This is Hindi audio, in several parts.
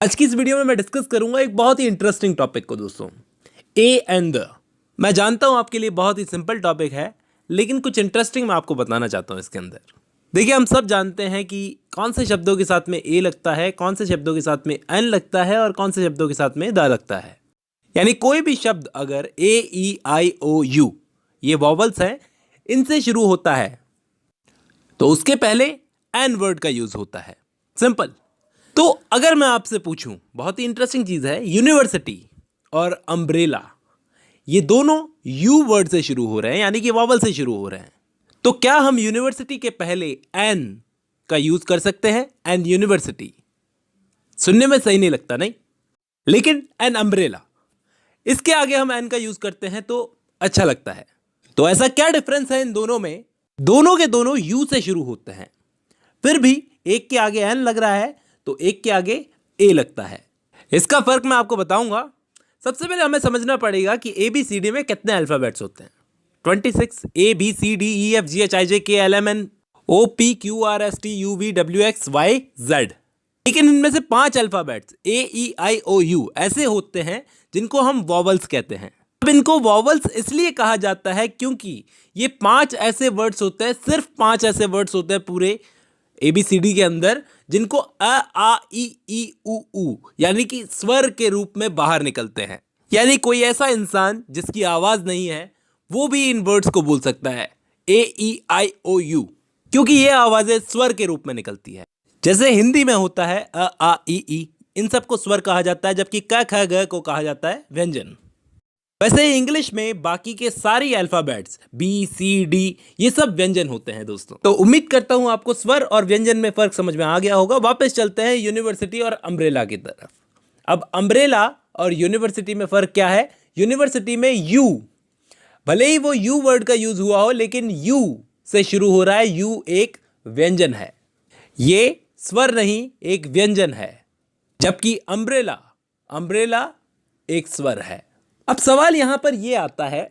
आज की इस वीडियो में मैं डिस्कस करूंगा एक बहुत ही इंटरेस्टिंग टॉपिक को दोस्तों, ए एंड द। मैं जानता हूं आपके लिए बहुत ही सिंपल टॉपिक है, लेकिन कुछ इंटरेस्टिंग मैं आपको बताना चाहता हूं इसके अंदर। देखिए, हम सब जानते हैं कि कौन से शब्दों के साथ में ए लगता है, कौन से शब्दों के साथ में एन लगता है और कौन से शब्दों के साथ में द लगता है। यानी कोई भी शब्द अगर ए ई आई ओ यू ये वॉवल्स हैं, इनसे शुरू होता है तो उसके पहले एन वर्ड का यूज होता है। सिंपल। तो अगर मैं आपसे पूछूं, बहुत ही इंटरेस्टिंग चीज है, यूनिवर्सिटी और अम्ब्रेला ये दोनों यू वर्ड से शुरू हो रहे हैं, यानी कि वॉवल से शुरू हो रहे हैं। तो क्या हम यूनिवर्सिटी के पहले एन का यूज कर सकते हैं? एन यूनिवर्सिटी सुनने में सही नहीं लगता, नहीं? लेकिन एन अम्ब्रेला, इसके आगे हम एन का यूज करते हैं तो अच्छा लगता है। तो ऐसा क्या डिफरेंस है इन दोनों में? दोनों के दोनों यू से शुरू होते हैं, फिर भी एक के आगे एन लग रहा है तो एक के आगे ए लगता है। इसका फर्क मैं आपको बताऊंगा। सबसे पहले हमें समझना पड़ेगा कि ए बी सी डी में कितने अल्फाबेट्स होते हैं। 26। A B C D E F G H I J K L M N O P Q R S T U V W X Y Z. लेकिन इनमें से 5 alphabets A E I O you ऐसे होते हैं जिनको हम वॉवल्स कहते हैं। अब इनको वॉवल्स इसलिए कहा जाता है क्योंकि ये 5 ऐसे वर्ड्स होते हैं, सिर्फ 5 ऐसे वर्ड्स होते हैं पूरे ABCD के अंदर, जिनको अ आ ई उ यानी कि स्वर के रूप में बाहर निकलते हैं। यानी कोई ऐसा इंसान जिसकी आवाज नहीं है वो भी इन वर्ड्स को बोल सकता है AEIOU, क्योंकि ये आवाजें स्वर के रूप में निकलती है। जैसे हिंदी में होता है अ आ ई, इन सबको स्वर कहा जाता है, जबकि क ख ग को कहा जाता है व्यंजन। वैसे इंग्लिश में बाकी के सारी अल्फाबेट्स बी सी डी ये सब व्यंजन होते हैं दोस्तों। तो उम्मीद करता हूं आपको स्वर और व्यंजन में फर्क समझ में आ गया होगा। वापस चलते हैं यूनिवर्सिटी और अम्ब्रेला की तरफ। अब अम्ब्रेला और यूनिवर्सिटी में फर्क क्या है? यूनिवर्सिटी में यू, भले ही वो यू वर्ड का यूज हुआ हो, लेकिन यू से शुरू हो रहा है। यू एक व्यंजन है, ये स्वर नहीं, एक व्यंजन है। जबकि अम्ब्रेला एक स्वर है। अब सवाल यहां पर यह आता है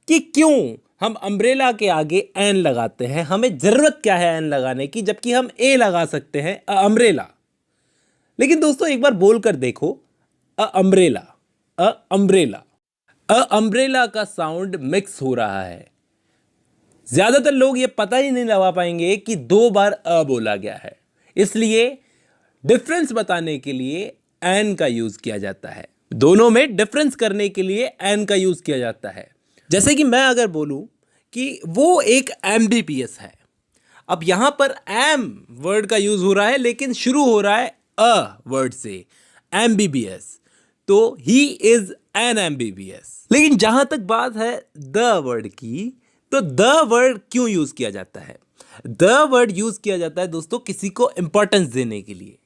कि क्यों हम अम्ब्रेला के आगे एन लगाते हैं? हमें जरूरत क्या है एन लगाने की, जबकि हम ए लगा सकते हैं अम्ब्रेला। लेकिन दोस्तों एक बार बोलकर देखो, अम्ब्रेला अम्ब्रेला का साउंड मिक्स हो रहा है। ज्यादातर लोग ये पता ही नहीं लगा पाएंगे कि 2 बार अ बोला गया है। इसलिए डिफरेंस बताने के लिए एन का यूज किया जाता है। दोनों में डिफरेंस करने के लिए एन का यूज किया जाता है। जैसे कि मैं अगर बोलूं कि वो एक एमबीबीएस है, अब यहां पर एम वर्ड का यूज हो रहा है, लेकिन शुरू हो रहा है अ वर्ड से, एमबीबीएस, तो ही इज एन एमबीबीएस। लेकिन जहां तक बात है द वर्ड की, तो द वर्ड क्यों यूज किया जाता है? द वर्ड यूज किया जाता है दोस्तों किसी को इंपॉर्टेंस देने के लिए।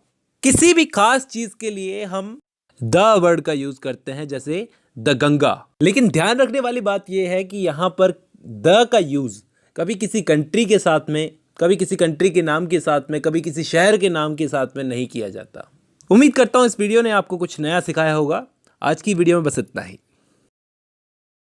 किसी भी खास चीज के लिए हम द वर्ड का यूज करते हैं, जैसे द गंगा। लेकिन ध्यान रखने वाली बात यह है कि यहां पर द का यूज कभी किसी कंट्री के साथ में, कभी किसी कंट्री के नाम के साथ में, कभी किसी शहर के नाम के साथ में नहीं किया जाता। उम्मीद करता हूं इस वीडियो ने आपको कुछ नया सिखाया होगा। आज की वीडियो में बस इतना ही।